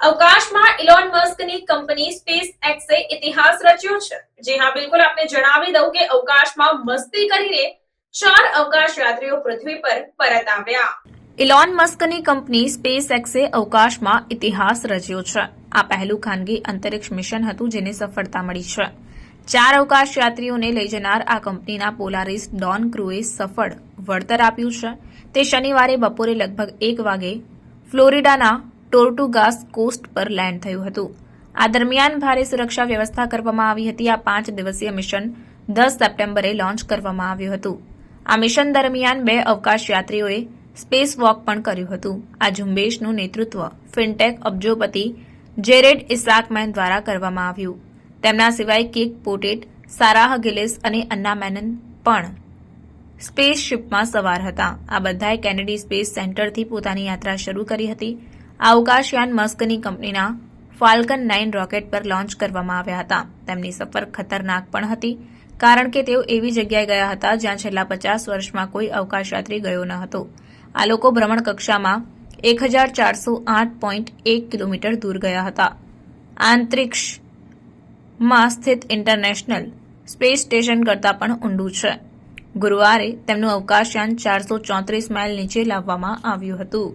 અવકાશમાં Elon મસ્કની company space એક્સે ઇતિહાસ રચ્યો છે। જી હા, બિલકુલ આપને જણાવી દઉં કે અવકાશમાં મસ્તી કરીને 4 અવકાશ યાત્રીઓ પૃથ્વી પર પરત આવ્યા। ઇલોન મસ્કની કંપની સ્પેસ એક્સે અવકાશમાં ઇતિહાસ રચ્યો છે। આ પહેલું ખાનગી અંતરિક્ષ મિશન હતું જેને સફળતા મળી છે। 4 અવકાશ યાત્રીઓને લઈ જનાર આ કંપનીના પોલારિસ ડોન ક્રૂએ સફળ વળતર આપ્યું છે। તે શનિવારે બપોરે લગભગ 1 વાગે ફ્લોરિડાના ટોર્ટુગાસ કોસ્ટ પર લેન્ડ થયું હતું। આ દરમિયાન ભારે સુરક્ષા વ્યવસ્થા કરવામાં આવી હતી। આ 5 દિવસીય મિશન 10 સપ્ટેમ્બરે લોન્ચ કરવામાં આવ્યું હતું। આ મિશન દરમિયાન 2 અવકાશ યાત્રીઓએ સ્પેસ વોક પણ કર્યું હતું। આ ઝુંબેશનું નેતૃત્વ ફિનટેક અબજોપતિ જેરેડ ઇસાકમેન દ્વારા કરવામાં આવ્યું। તેમના સિવાય કિક પોટેટ, સારાહ ગિલિસ અને અન્ના મેનન પણ સ્પેસશિપમાં સવાર હતા। આ બધાએ કેનેડી સ્પેસ સેન્ટરથી પોતાની યાત્રા શરૂ કરી હતી। આ અવકાશયાન મસ્કની કંપનીના ફાલ્કન 9 રોકેટ પર લોન્ચ કરવામાં આવ્યા હતા। તેમની સફર ખતરનાક પણ હતી કારણ કે તેઓ એવી જગ્યાએ ગયા હતા જ્યાં છેલ્લા 50 વર્ષમાં કોઈ અવકાશયાત્રી ગયો ન હતો। આ લોકો ભ્રમણકક્ષામાં 1408.1 કિલોમીટર દૂર ગયા હતા। અંતરિક્ષમાં સ્થિત ઇન્ટરનેશનલ સ્પેસ સ્ટેશન કરતાં પણ ઊંડું છે। ગુરુવારે તેમનું અવકાશયાન 434 માઇલ નીચે લાવવામાં આવ્યું હતું।